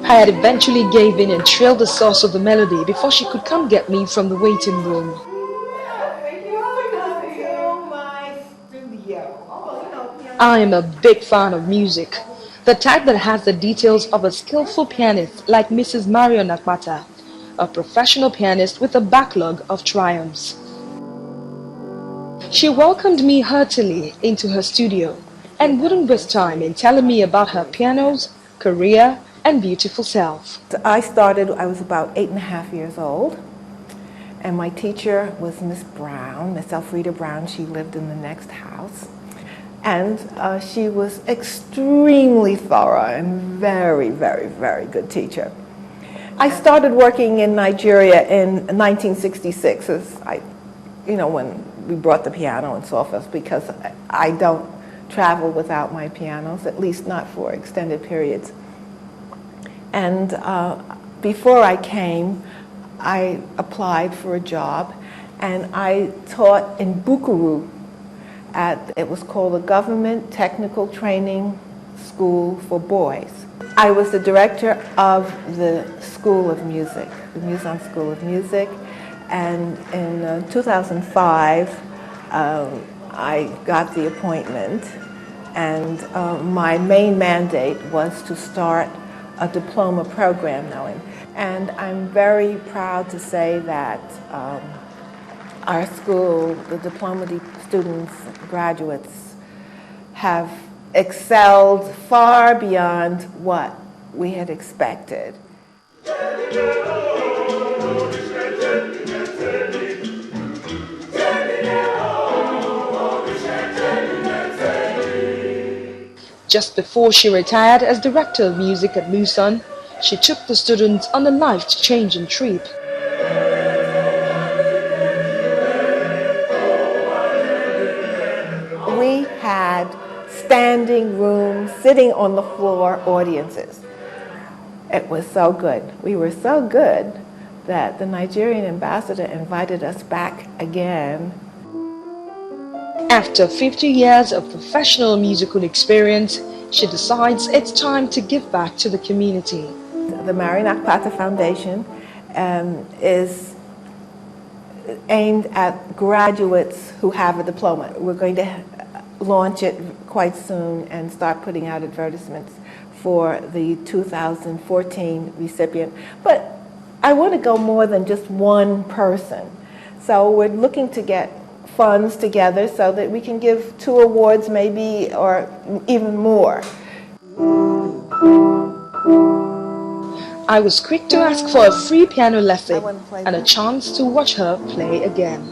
I had eventually gave in and trailed the source of the melody before she could come get me from the waiting room. I am a big fan of music, the type that has the details of a skillful pianist like Mrs. Mario Nakmata, a professional pianist with a backlog of triumphs. She welcomed me heartily into her studio and wouldn't waste time in telling me about her pianos, career, and beautiful self. I was about 8.5 years old, and my teacher was Miss Brown, Miss Elfrida Brown. She lived in the next house. And she was extremely thorough and very, very, very good teacher. I started working in Nigeria in 1966, when we brought the piano and so forth, because I don't travel without my pianos, at least not for extended periods. And before I came, I applied for a job, and I taught in Bukuru. It was called the Government Technical Training School for Boys. I was the director of the School of Music, the Muson School of Music, and in 2005 I got the appointment, and my main mandate was to start a diploma program now. And I'm very proud to say that our school, the diploma students, graduates, have excelled far beyond what we had expected. Just before she retired as director of music at Muson, she took the students on a life-changing trip. We had standing room, sitting on the floor audiences. It was so good. We were so good that the Nigerian ambassador invited us back again. After 50 years of professional musical experience, she decides it's time to give back to the community. The Mario Nakpata Foundation is aimed at graduates who have a diploma. We're going to launch it quite soon and start putting out advertisements for the 2014 recipient. But I want to go more than just one person. So we're looking to get funds together so that we can give 2 awards maybe, or even more. I was quick to ask for a free piano lesson and a chance to watch her play again.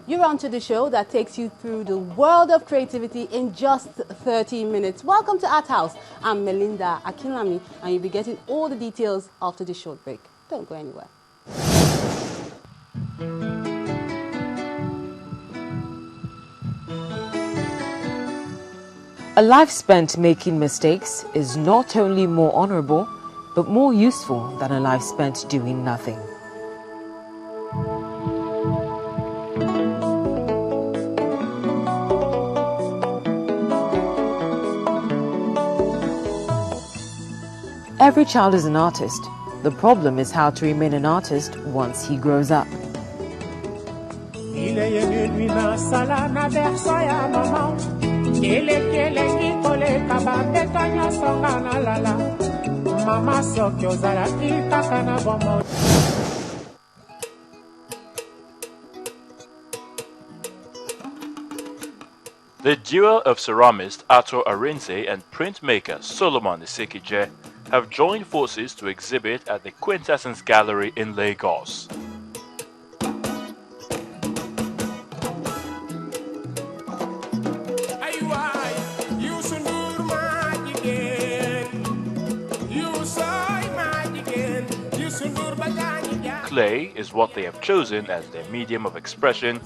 You're on to the show that takes you through the world of creativity in just 30 minutes. Welcome to Art House. I'm Melinda Akinlami, and you'll be getting all the details after this short break. Don't go anywhere. A life spent making mistakes is not only more honorable, but more useful than a life spent doing nothing. Every child is an artist. The problem is how to remain an artist once he grows up. The duo of ceramist Ato Arinze and printmaker Solomon Isekije have joined forces to exhibit at the Quintessence Gallery in Lagos. Clay is what they have chosen as their medium of expression,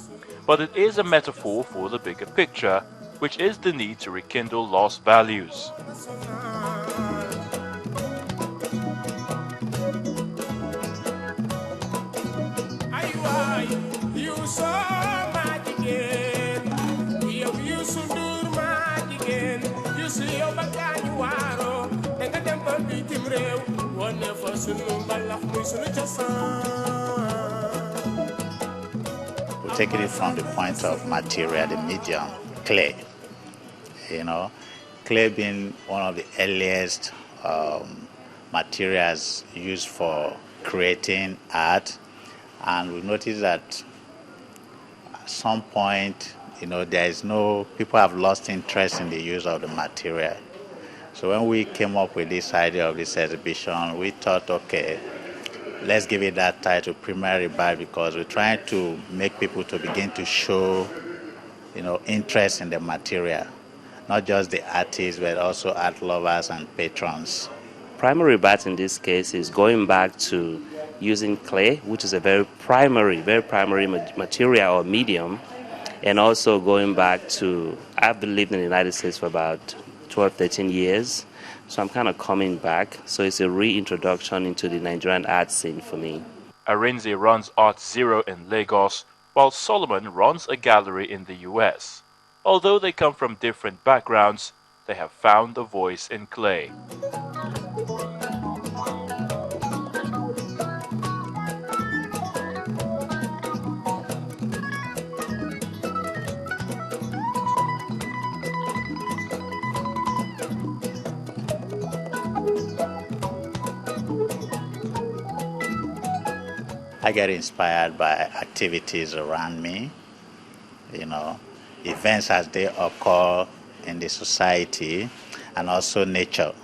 but it is a metaphor for the bigger picture, which is the need to rekindle lost values. We're taking it from the point of material, the medium, clay. Clay being one of the earliest materials used for creating art, and we noticed that at some point, people have lost interest in the use of the material. So when we came up with this idea of this exhibition, we thought, okay, let's give it that title, Primary Rebirth, because we're trying to make people to begin to show, interest in the material. Not just the artists, but also art lovers and patrons. Primary rebirth in this case is going back to using clay, which is a very primary material or medium, and also going back to, I've been living in the United States for about 12, 13 years, so I'm kind of coming back. So it's a reintroduction into the Nigerian art scene for me. Arinze runs Art Zero in Lagos, while Solomon runs a gallery in the US. Although they come from different backgrounds, they have found a voice in clay. I get inspired by activities around me, events as they occur in the society, and also nature.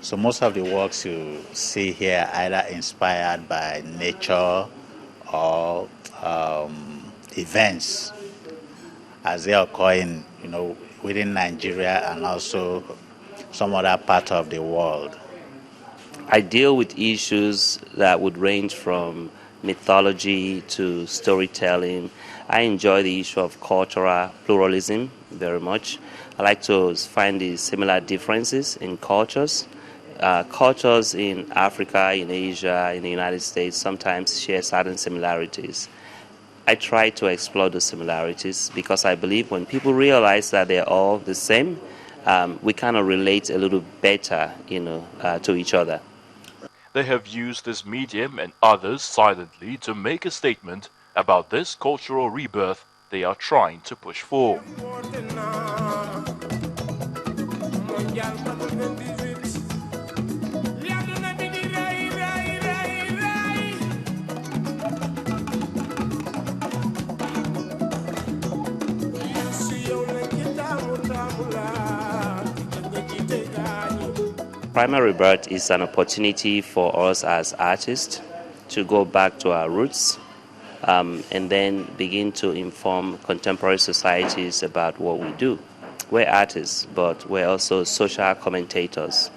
So most of the works you see here are either inspired by nature or events as they occur in, within Nigeria and also some other part of the world. I deal with issues that would range from mythology to storytelling. I enjoy the issue of cultural pluralism very much. I like to find the similar differences in cultures. Cultures in Africa, in Asia, in the United States sometimes share certain similarities. I try to explore the similarities because I believe when people realize that they're all the same, we kind of relate a little better, to each other. They have used this medium and others silently to make a statement about this cultural rebirth they are trying to push for. Primary Rebirth is an opportunity for us as artists to go back to our roots and then begin to inform contemporary societies about what we do. we're artists, but we're also social commentators.